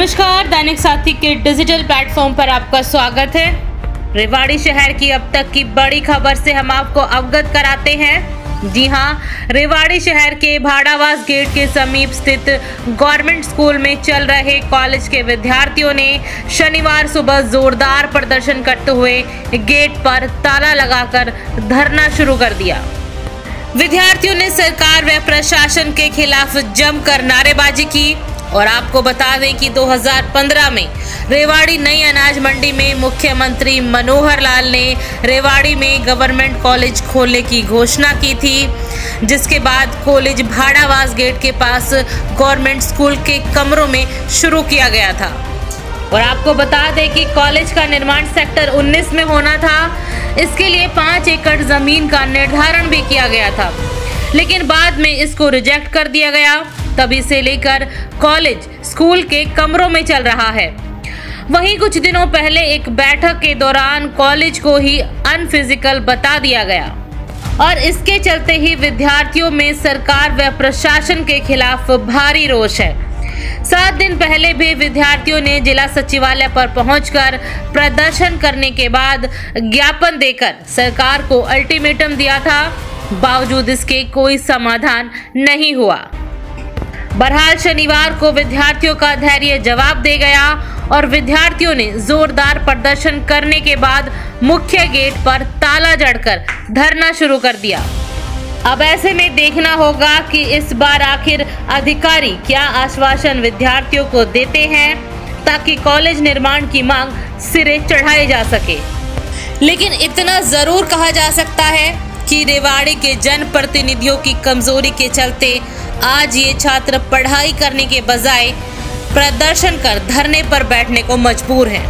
नमस्कार, दैनिक साथी के डिजिटल प्लेटफॉर्म पर आपका स्वागत है। रेवाड़ी शहर की अब तक की बड़ी खबर से हम आपको अवगत कराते हैं। जी हां, रेवाड़ी शहर के भाड़ावास गेट के समीप स्थित गवर्नमेंट स्कूल में चल रहे कॉलेज के विद्यार्थियों ने शनिवार सुबह जोरदार प्रदर्शन करते हुए गेट पर ताला लगाकर धरना शुरू कर दिया। विद्यार्थियों ने सरकार व प्रशासन के खिलाफ जमकर नारेबाजी की और आपको बता दें कि 2015 में रेवाड़ी नई अनाज मंडी में मुख्यमंत्री मनोहर लाल ने रेवाड़ी में गवर्नमेंट कॉलेज खोलने की घोषणा की थी, जिसके बाद कॉलेज भाड़ावास गेट के पास गवर्नमेंट स्कूल के कमरों में शुरू किया गया था। और आपको बता दें कि कॉलेज का निर्माण सेक्टर 19 में होना था। इसके लिए 5 एकड़ जमीन का निर्धारण भी किया गया था, लेकिन बाद में इसको रिजेक्ट कर दिया गया। तभी से लेकर कॉलेज स्कूल के कमरों में चल रहा है। वहीं कुछ दिनों पहले एक बैठक के दौरान कॉलेज को ही अनफिजिकल बता दिया गया और इसके चलते ही विद्यार्थियों में सरकार व प्रशासन के खिलाफ भारी रोष है। 7 दिन पहले भी विद्यार्थियों ने जिला सचिवालय पर पहुंचकर प्रदर्शन करने के बाद ज्ञापन देकर सरकार को अल्टीमेटम दिया था। बावजूद इसके कोई समाधान नहीं हुआ। बहरहाल शनिवार को विद्यार्थियों का धैर्य जवाब दे गया और विद्यार्थियों ने जोरदार प्रदर्शन करने के बाद मुख्य गेट पर ताला जड़कर धरना शुरू कर दिया। अब ऐसे में देखना होगा कि इस बार आखिर अधिकारी क्या आश्वासन विद्यार्थियों को देते हैं ताकि कॉलेज निर्माण की मांग सिरे चढ़ाई जा सके। लेकिन इतना जरूर कहा जा सकता है कि रेवाड़ी के जनप्रतिनिधियों की कमजोरी के चलते आज ये छात्र पढ़ाई करने के बजाय प्रदर्शन कर धरने पर बैठने को मजबूर हैं।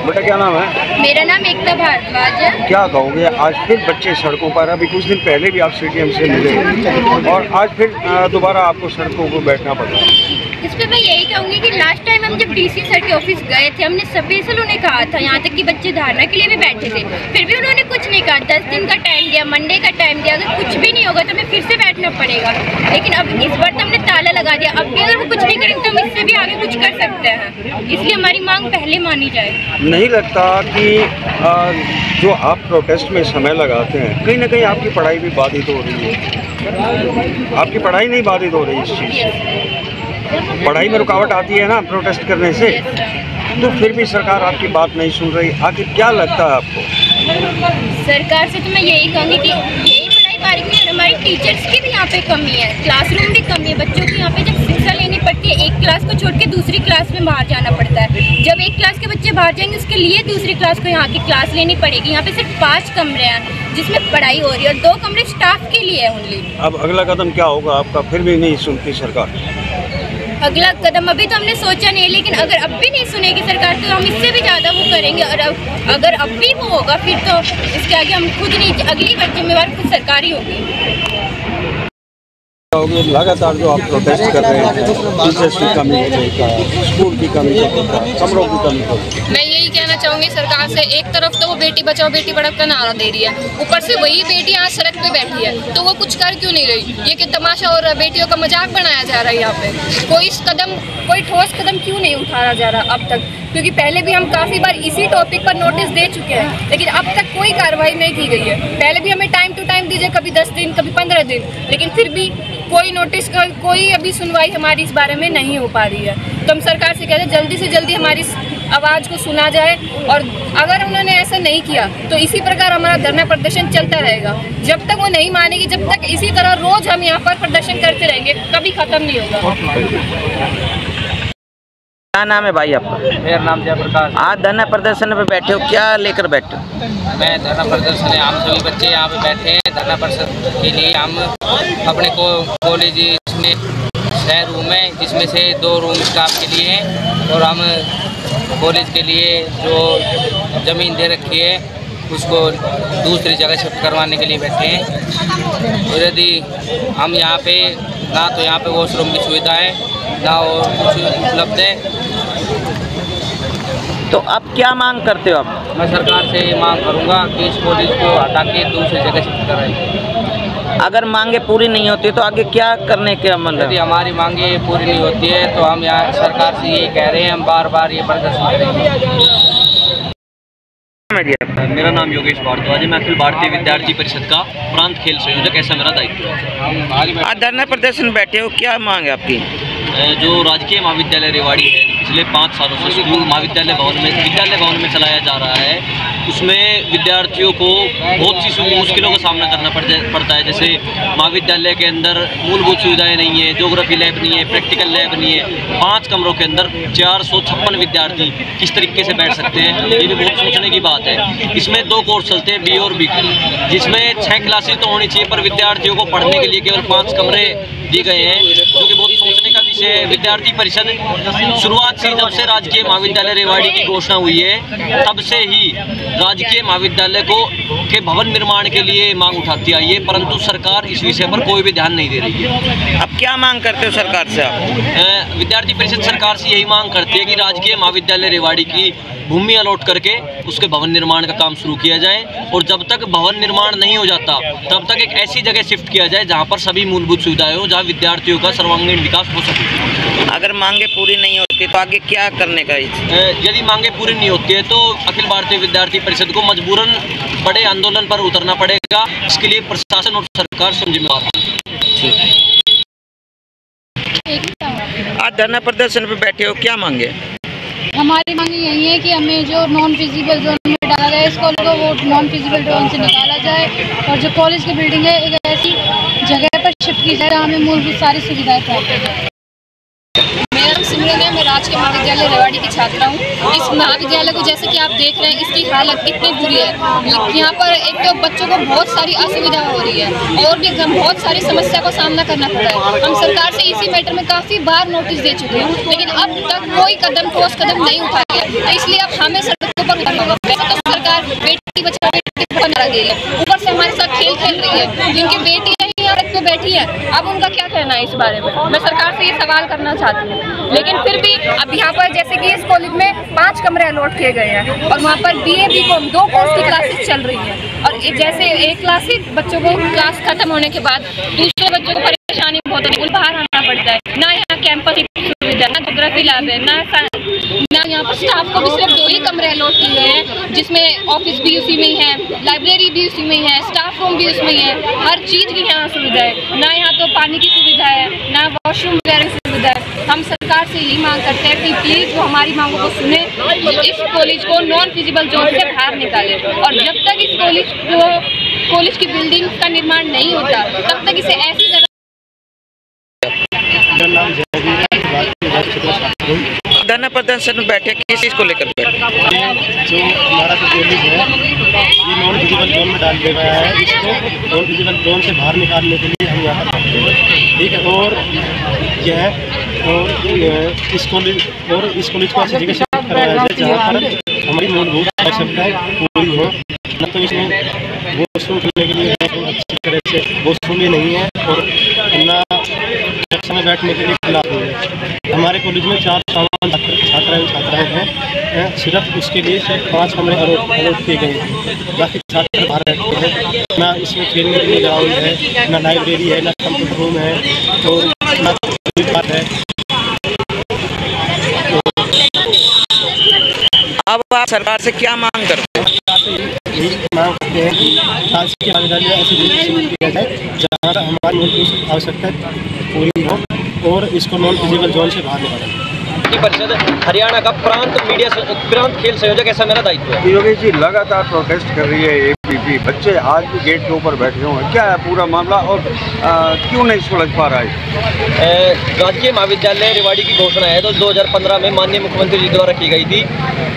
बेटा क्या नाम है? मेरा नाम एकता भारद्वाज है। क्या कहोगे, आज फिर बच्चे सड़कों पर, अभी कुछ दिन पहले भी आप सीटीएम से मिले और आज फिर दोबारा आपको सड़कों पर बैठना पड़ा। इस पर मैं यही कहूँगी कि लास्ट टाइम हम जब डीसी सर के ऑफिस गए थे, हमने स्पेशल उन्हें कहा था, यहाँ तक कि बच्चे धारणा के लिए भी बैठे थे, फिर भी उन्होंने कुछ नहीं कहा। 10 दिन का टाइम दिया, मंडे का टाइम दिया, अगर कुछ भी नहीं होगा तो हमें फिर से बैठना पड़ेगा। लेकिन अब इस बार तो हमने ताला लगा दिया, अब भी अगर वो कुछ नहीं करेंगे तो हम इससे भी आगे कुछ कर सकते हैं, इसलिए हमारी मांग पहले मानी जाए। नहीं लगता कि जो आप प्रोटेस्ट में समय लगाते हैं, कहीं ना कहीं आपकी पढ़ाई भी बाधित हो रही है? आपकी पढ़ाई नहीं बाधित हो रही इस चीज़ से? पढ़ाई में रुकावट आती है ना प्रोटेस्ट करने से, तो फिर भी सरकार आपकी बात नहीं सुन रही। आखिर क्या लगता है आपको? सरकार से तो मैं यही कहूँगी कि यही पढ़ाई बारीक नहीं है, हमारी टीचर्स की भी यहाँ पे कमी है, क्लासरूम भी कमी है। बच्चों को यहाँ पे जब शिक्षा लेनी पड़ती है, एक क्लास को छोड़ के दूसरी क्लास में बाहर जाना पड़ता है। जब एक क्लास के बच्चे बाहर जाएंगे, उसके लिए दूसरी क्लास को यहाँ की क्लास लेनी पड़ेगी। यहाँ पे सिर्फ 5 कमरे हैं जिसमें पढ़ाई हो रही है और 2 कमरे स्टाफ के लिए है ओनली। अब अगला कदम क्या होगा आपका? फिर भी नहीं सुनती सरकार? अगला कदम अभी तो हमने सोचा नहीं, लेकिन अगर अब भी नहीं सुनेगी सरकार तो हम इससे भी ज़्यादा वो करेंगे। और अगर अब भी वो होगा फिर तो इसके आगे हम खुद नहीं, अगली बार जिम्मेवार खुद सरकार ही होगी। लगातार जो आप प्रोटेस्ट कर रहे हैं, टीचर्स की कमी हो रही है, स्कूल की कमी हो रही है, कमरों की कमी हो रही है, मैं यही कहना चाहूँगी सरकार से, एक तरफ तो वो बेटी बचाओ बेटी पढ़ाओ का नारा दे रही है, ऊपर से वही बेटी आज सड़क पे बैठी है, तो वो कुछ कर क्यों नहीं रही? ये कि तमाशा और बेटियों का मजाक बनाया जा रहा है। यहाँ पे कोई ठोस कदम क्यों नहीं उठाया जा रहा अब तक? क्योंकि पहले भी हम काफ़ी बार इसी टॉपिक पर नोटिस दे चुके हैं, लेकिन अब तक कोई कार्रवाई नहीं की गई है। पहले भी हमें टाइम टू टाइम दीजिए, कभी 10 दिन कभी 15 दिन, लेकिन फिर भी कोई नोटिस का कोई अभी सुनवाई हमारी इस बारे में नहीं हो पा रही है। तो हम सरकार से कहते हैं जल्दी से जल्दी हमारी आवाज़ को सुना जाए, और अगर उन्होंने ऐसा नहीं किया तो इसी प्रकार हमारा धरना प्रदर्शन चलता रहेगा। जब तक वो नहीं मानेगी, जब तक इसी तरह रोज़ हम यहाँ पर प्रदर्शन करते रहेंगे, कभी ख़त्म नहीं होगा। क्या नाम है भाई आपका? मेरा नाम जयप्रकाश। आज धरना प्रदर्शन पे बैठे हो, क्या लेकर बैठे हो? मैं धरना प्रदर्शन है, हम सभी बच्चे यहाँ पे बैठे हैं धरना प्रदर्शन के लिए। हम अपने कॉलेज में 6 रूम है, जिसमें से 2 रूम स्टाफ के लिए हैं, और हम कॉलेज के लिए जो ज़मीन दे रखी है उसको दूसरी जगह शिफ्ट करवाने के लिए बैठे हैं। और यदि हम यहाँ पे ना तो यहाँ पे वॉशरूम की सुविधा है ना और कुछ उपलब्ध है, तो अब क्या मांग करते हो आप? मैं सरकार से ये मांग करूँगा कि इस कॉलेज को हटा के दूसरी जगह शिफ्ट कराएं। अगर मांगे पूरी नहीं होती तो आगे क्या करने के अमल यदि है? हमारी मांगे पूरी नहीं होती है तो हम यहाँ सरकार से यही कह रहे हैं, हम बार बार ये प्रदर्शन करेंगे। मेरा नाम योगेश भारद्वाज है। मैं अखिल भारतीय विद्यार्थी परिषद का प्रांत खेल संयोजक, ऐसा मेरा दायित्व है। आज धरना प्रदर्शन बैठे हो, क्या मांग है आपकी? जो राजकीय महाविद्यालय रेवाड़ी है, पिछले 5 सालों से स्कूल विद्यालय भवन में चलाया जा रहा है, उसमें विद्यार्थियों को बहुत सी मुश्किलों का सामना करना पड़ता है। जैसे महाविद्यालय के अंदर मूलभूत सुविधाएं नहीं है, ज्योग्राफी लैब नहीं है, प्रैक्टिकल लैब नहीं है। 5 कमरों के अंदर 456 विद्यार्थी किस तरीके से बैठ सकते हैं, ये भी बहुत सोचने की बात है। इसमें 2 कोर्स चलते हैं, बी और बी, जिसमें 6 क्लासेस तो होनी चाहिए, पर विद्यार्थियों को पढ़ने के लिए केवल 5 कमरे दिए गए हैं, जो कि बहुत सोचने का विषय है। विद्यार्थी परिषद शुरुआत से, जब से राजकीय महाविद्यालय रेवाड़ी की घोषणा हुई है, तब से ही राजकीय महाविद्यालय के भवन निर्माण के लिए मांग उठाती आई है, परंतु सरकार इस विषय पर कोई भी ध्यान नहीं दे रही है। अब क्या मांग करते हो सरकार से आप? विद्यार्थी परिषद सरकार से यही मांग करती है कि राजकीय महाविद्यालय रेवाड़ी की भूमि अलॉट करके उसके भवन निर्माण का काम शुरू किया जाए, और जब तक भवन निर्माण नहीं हो जाता तब तक एक ऐसी जगह शिफ्ट किया जाए जहां पर सभी मूलभूत सुविधाएं हो, जहां विद्यार्थियों का सर्वांगीण विकास हो सके। अगर मांगे पूरी नहीं होती तो आगे क्या करने का? यदि मांगे पूरी नहीं होती है तो अखिल भारतीय विद्यार्थी परिषद को मजबूरन बड़े आंदोलन पर उतरना पड़ेगा। इसके लिए प्रशासन और सरकार स्वयं जिम्मेदार है। आज धरना प्रदर्शन पे बैठे हो, क्या मांगे? हमारी मांग यही है कि हमें जो नॉन फिजिबल जोन में डाला जाए इस कॉलेज को, वो नॉन फिजिबल जोन से निकाला जाए, और जो कॉलेज की बिल्डिंग है एक ऐसी जगह पर शिफ्ट की जाए जहाँ हमें मूलभूत सारी सुविधाएं प्राप्त हो जाए। मेरा नाम सिमरन है, मैं राजकीय महाविद्यालय रेवाड़ी की छात्रा हूँ। इस महाविद्यालय को जैसे कि आप देख रहे हैं, इसकी हालत कितनी बुरी है। यहाँ पर एक तो बच्चों को बहुत सारी असुविधा हो रही है, और भी बहुत सारी समस्या का सामना करना पड़ रहा है। हम सरकार से इसी मैटर में काफ़ी बार नोटिस दे चुके हैं, लेकिन अब तक कोई ठोस कदम नहीं उठाया है। तो इसलिए अब हमें सड़कों पर उतरना होगा। वैसे तो सरकार बेटी बचाओ बेटी पढ़ाओ नारा दे रही है, ऊपर से हमारे साथ खेल खेल रही है। जिनकी बेटी सड़क पे बैठी है, अब उनका क्या कहना है इस बारे में? मैं सरकार से ये सवाल करना चाहती हूँ। लेकिन फिर भी अब यहाँ पर जैसे कि इस कॉलेज में 5 कमरे अलॉट किए गए हैं, और वहाँ पर BA BCom 2 कोर्स की क्लासेस चल रही हैं, और जैसे एक क्लास से बच्चों को क्लास खत्म होने के बाद दूसरे बच्चों को परेशानी बहुत होती है, बाहर आना पड़ता है। ना यहाँ कैंपस सुविधा, ना ज्योग्राफी लैब है, ना यहाँ पर स्टाफ को भी सिर्फ 2 ही कमरे अलॉट किए गए हैं, जिसमें ऑफिस भी उसी में ही है, लाइब्रेरी भी उसी में ही है, स्टाफ रूम भी उसमें ही है, हर चीज़ की यहाँ सुविधा है। ना यहाँ तो पानी की सुविधा है, ना वॉशरूम वगैरह की सुविधा है। हम सरकार से यही मांग करते हैं कि प्लीज़ वो हमारी मांगों को सुने, इस कॉलेज को नॉन फिजिबल जोन से बाहर निकाले, और जब तक इस कॉलेज की बिल्डिंग का निर्माण नहीं होता तब तक इसे ऐसी जगह। धरना प्रदर्शन में बैठे, किस चीज़ को लेकर बैठे? जो हमारा जो कॉलेज है ये नॉन फिजिबल जोन में डाल दिया गया है, इसको नॉन फिजिबल जोन से बाहर निकालने के लिए हम यहाँ पर बैठे हैं, ठीक है। और इस कॉलेज को ऐसी जगह शिफ्ट कराया जाए जहाँ पर हमारी मूलभूत आवश्यकताएं पूरी हो। न तो इसमें वॉशरूम करने के लिए अच्छी तरह से वॉशरूम भी नहीं है, और न कक्षा में बैठने के लिए खिलाफ है। हमारे कॉलेज में 4 छात्राएँ हैं, सिर्फ उसके लिए सिर्फ 5 कमरे अलॉट किए गए हैं। बाकी छात्र बाहर रहते हैं। ना इसमें खेलने के लिए ग्राउंड है, ना लाइब्रेरी है, ना कंप्यूटर रूम है, और ना कोई बात है। अब आप सरकार से क्या मांग करते हैं? यही मांग करते हैं कि राजकीय महाविद्यालय ऐसी जगह शिफ्ट किया जाए जहाँ हमारी मूलभूत आवश्यकता पूरी हो, और इसको नॉन फिजिबल जोन से बाहर निकालें। परिषद हरियाणा का प्रांत खेल संयोजक, ऐसा मेरा दायित्व है। योगेश जी, लगातार प्रोटेस्ट कर रही है ABP, बच्चे आज भी गेट के ऊपर बैठे हुए हैं, क्या है पूरा मामला, और क्यों नहीं सुलझ पा रहा है? राजकीय महाविद्यालय रेवाड़ी की घोषणा है तो 2015 में माननीय मुख्यमंत्री जी द्वारा की गई थी,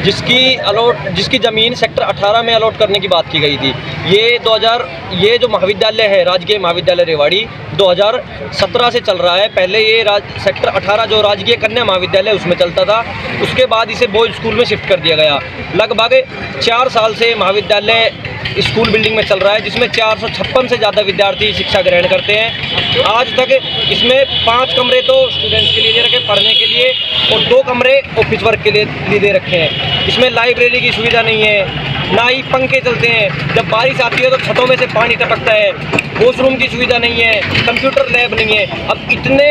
जिसकी ज़मीन सेक्टर 18 में अलॉट करने की बात की गई थी। ये जो महाविद्यालय है राजकीय महाविद्यालय रेवाड़ी 2017 से चल रहा है। पहले ये सेक्टर 18 जो राजकीय कन्या महाविद्यालय उसमें चलता था, उसके बाद इसे बॉयज स्कूल में शिफ्ट कर दिया गया। लगभग 4 साल से महाविद्यालय स्कूल बिल्डिंग में चल रहा है, जिसमें 456 से ज़्यादा विद्यार्थी शिक्षा ग्रहण करते हैं। आज तक इसमें 5 कमरे तो स्टूडेंट्स के लिए दे रखे पढ़ने के लिए, और 2 कमरे ऑफिस वर्क के लिए दे रखे हैं। इसमें लाइब्रेरी की सुविधा नहीं है, ना ही पंखे चलते हैं। जब बारिश आती है तो छतों में से पानी टपकता है। वॉशरूम की सुविधा नहीं है, कंप्यूटर लैब नहीं है। अब इतने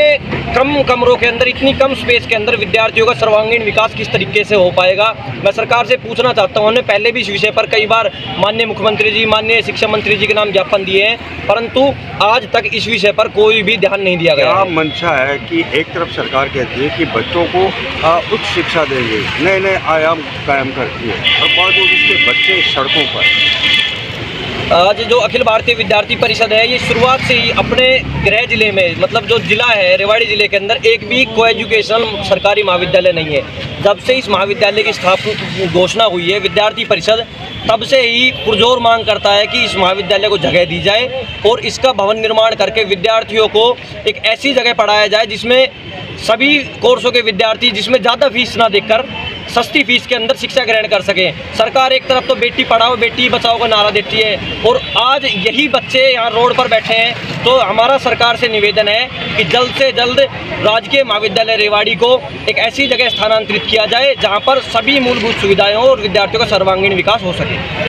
कम कमरों के अंदर, इतनी कम स्पेस के अंदर विद्यार्थियों का सर्वांगीण विकास किस तरीके से हो पाएगा? मैं सरकार से पूछना चाहता हूँ। हमने पहले भी इस विषय पर कई बार माननीय मुख्यमंत्री जी, माननीय शिक्षा मंत्री जी के नाम ज्ञापन दिए हैं, परंतु आज तक इस विषय पर कोई भी ध्यान नहीं दिया गया। क्या मंशा है कि एक तरफ सरकार कहती है कि बच्चों को उच्च शिक्षा देंगे, नए नए आयाम कायम करती है, और बावजूद इसके बच्चे सड़कों पर। आज जो अखिल भारतीय विद्यार्थी परिषद है, ये शुरुआत से ही अपने गृह जिले में, मतलब जो जिला है रेवाड़ी जिले के अंदर, एक भी को एजुकेशनल सरकारी महाविद्यालय नहीं है। जब से इस महाविद्यालय की स्थापना घोषणा हुई है विद्यार्थी परिषद, तब से ही पुरजोर मांग करता है कि इस महाविद्यालय को जगह दी जाए और इसका भवन निर्माण करके विद्यार्थियों को एक ऐसी जगह पढ़ाया जाए जिसमें सभी कोर्सों के विद्यार्थी, जिसमें ज़्यादा फीस ना देकर सस्ती फीस के अंदर शिक्षा ग्रहण कर सकें। सरकार एक तरफ तो बेटी पढ़ाओ बेटी बचाओ का नारा देती है, और आज यही बच्चे यहाँ रोड पर बैठे हैं। तो हमारा सरकार से निवेदन है कि जल्द से जल्द राजकीय महाविद्यालय रेवाड़ी को एक ऐसी जगह स्थानांतरित किया जाए जहाँ पर सभी मूलभूत सुविधाएं हों और विद्यार्थियों का सर्वांगीण विकास हो सके।